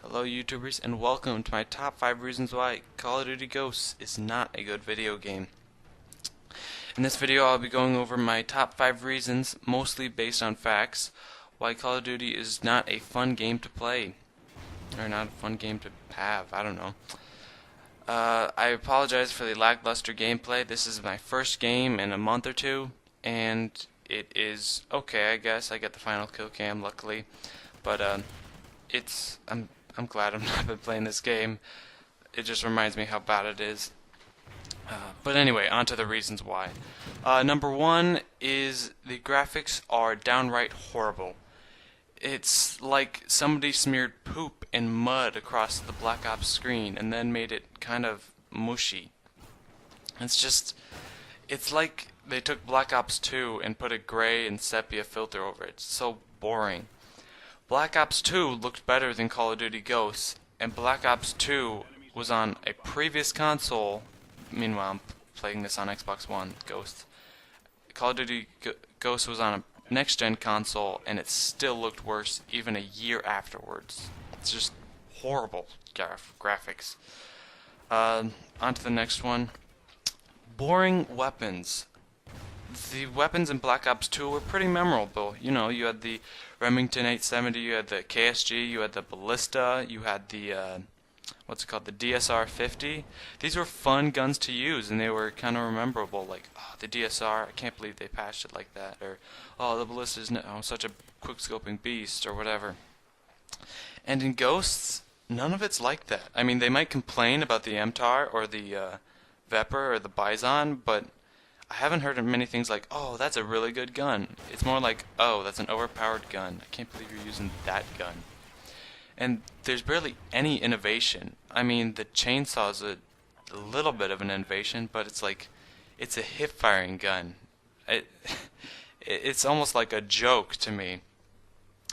Hello YouTubers and welcome to my top 5 reasons why Call of Duty Ghosts is not a good video game. In this video I'll be going over my top 5 reasons, mostly based on facts, why Call of Duty is not a fun game to play. Or not a fun game to have, I don't know. I apologize for the lackluster gameplay. This is my first game in a month or two, and it is okay, I guess. I get the final kill cam, luckily. But I'm glad I'm not been playing this game. It just reminds me how bad it is. But anyway, on to the reasons why. Number one is the graphics are downright horrible. It's like somebody smeared poop and mud across the Black Ops screen and then made it kind of mushy. It's like they took Black Ops 2 and put a gray and sepia filter over it. It's so boring. Black Ops 2 looked better than Call of Duty Ghosts, and Black Ops 2 was on a previous console. Meanwhile, I'm playing this on Xbox One, Ghosts. Call of Duty Ghosts was on a next-gen console, and it still looked worse even a year afterwards. It's just horrible graphics. On to the next one. Boring weapons. The weapons in Black Ops 2 were pretty memorable. You know, you had the Remington 870, you had the KSG, you had the Ballista, you had the, what's it called, the DSR 50. These were fun guns to use, and they were kind of memorable, like, oh, the DSR, I can't believe they patched it like that, or, oh, the Ballista is such a quick-scoping beast, or whatever. And in Ghosts, none of it's like that. I mean, they might complain about the MTAR, or the, Vepr, or the Bison, but I haven't heard of many things like, oh, that's a really good gun. It's more like, oh, that's an overpowered gun. I can't believe you're using that gun. And there's barely any innovation. I mean, the chainsaw's a little bit of an innovation, but it's like, it's a hip-firing gun. It's almost like a joke to me.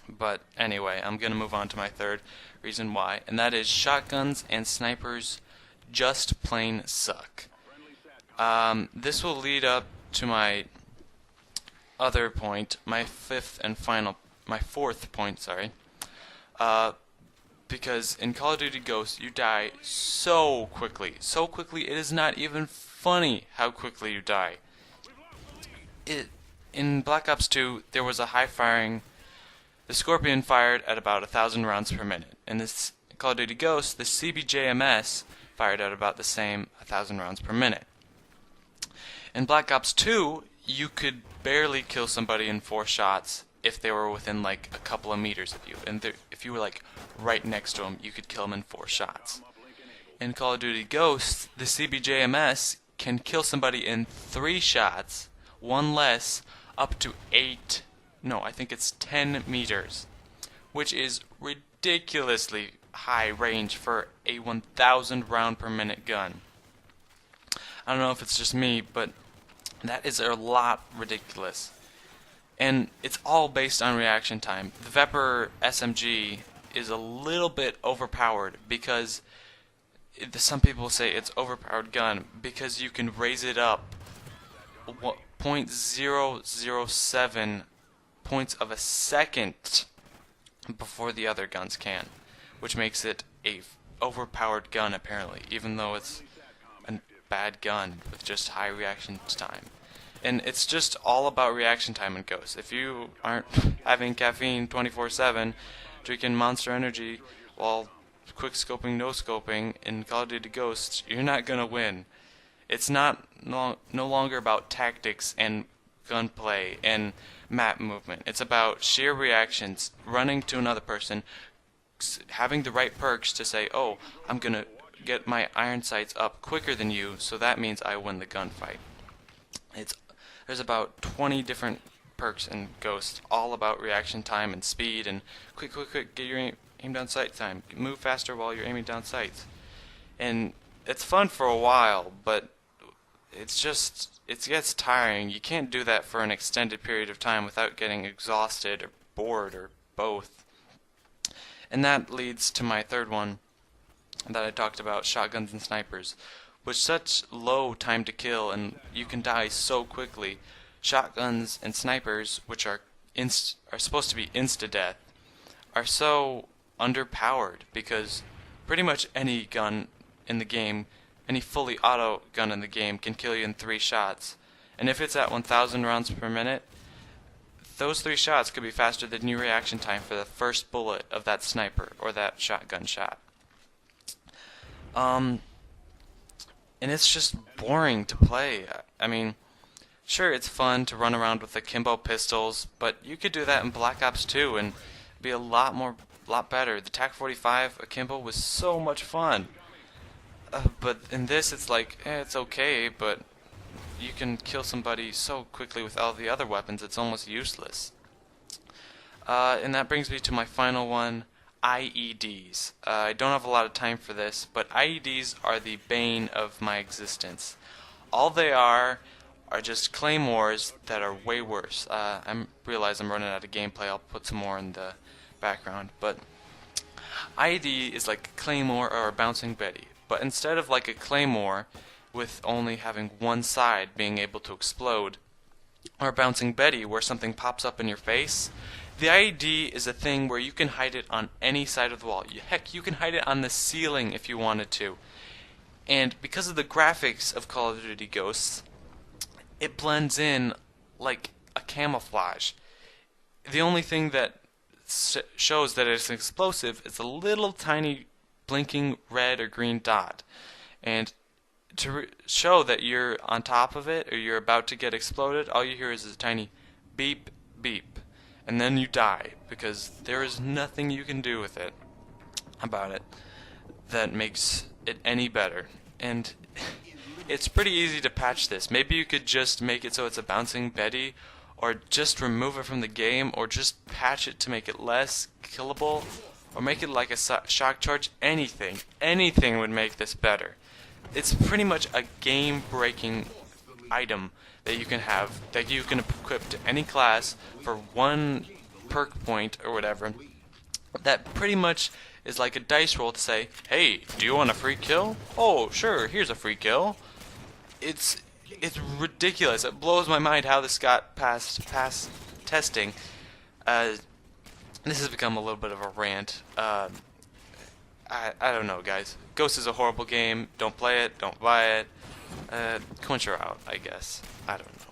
But anyway, I'm going to move on to my third reason why, and that is shotguns and snipers just plain suck. This will lead up to my other point, my fourth point, sorry. Because in Call of Duty Ghosts, you die so quickly. So quickly, it is not even funny how quickly you die. In Black Ops 2, there was a high firing. The Scorpion fired at about 1,000 rounds per minute. In this Call of Duty Ghosts, the CBJMS fired at about the same 1,000 rounds per minute. In Black Ops 2, you could barely kill somebody in 4 shots if they were within like a couple of meters of you. And if you were like right next to them, you could kill them in 4 shots. In Call of Duty Ghosts, the CBJMS can kill somebody in 3 shots, 1 less, up to 10 meters, which is ridiculously high range for a 1,000 round per minute gun. I don't know if it's just me, but that is a lot ridiculous. And it's all based on reaction time. The Vepr SMG is a little bit overpowered because some people say it's overpowered gun because you can raise it up 0.007 points of a second before the other guns can, which makes it a overpowered gun apparently, even though it's a bad gun with just high reaction time. And it's just all about reaction time in Ghosts. If you aren't having caffeine 24/7, drinking Monster Energy while quick scoping, no scoping in Call of Duty Ghosts, you're not gonna win. It's no longer about tactics and gunplay and map movement. It's about sheer reactions, running to another person, having the right perks to say, oh, I'm gonna get my iron sights up quicker than you, so that means I win the gunfight. There's about 20 different perks in Ghost, all about reaction time and speed and quick, get your aim down sight time. Move faster while you're aiming down sights. And it's fun for a while, but it gets tiring. You can't do that for an extended period of time without getting exhausted or bored or both. And that leads to my third one that I talked about, shotguns and snipers. With such low time to kill and you can die so quickly, shotguns and snipers, which are supposed to be insta-death, are so underpowered because pretty much any gun in the game, any fully auto gun in the game can kill you in 3 shots. And if it's at 1,000 rounds per minute, those 3 shots could be faster than your reaction time for the first bullet of that sniper or that shotgun shot. And it's just boring to play. I mean, sure, it's fun to run around with the Kimbo pistols, but you could do that in Black Ops 2 and be a lot better. The TAC-45 akimbo was so much fun. But in this, it's like, it's okay, but you can kill somebody so quickly with all the other weapons, it's almost useless. And that brings me to my final one, IEDs. I don't have a lot of time for this, but IEDs are the bane of my existence. All they are just claymores that are way worse. I realize I'm running out of gameplay. I'll put some more in the background. But IED is like a claymore or a bouncing Betty. But instead of like a claymore with only having one side being able to explode, or a bouncing Betty where something pops up in your face, the IED is a thing where you can hide it on any side of the wall. Heck, you can hide it on the ceiling if you wanted to. And because of the graphics of Call of Duty Ghosts, it blends in like a camouflage. The only thing that shows that it's an explosive is a little tiny blinking red or green dot. And to show that you're on top of it or you're about to get exploded, all you hear is a tiny beep, beep. And then you die because there is nothing you can do with it about it that makes it any better. And it's pretty easy to patch this. Maybe you could just make it so it's a bouncing Betty, or just remove it from the game, or just patch it to make it less killable, or make it like a shock charge. Anything would make this better. It's pretty much a game-breaking item that you can have, that you can equip to any class for 1 perk point or whatever. That pretty much is like a dice roll to say, hey, do you want a free kill? Oh, sure, here's a free kill. It's ridiculous. It blows my mind how this got past testing. This has become a little bit of a rant. I don't know, guys. Ghost is a horrible game. Don't play it. Don't buy it. Quench her out, I guess. I don't know.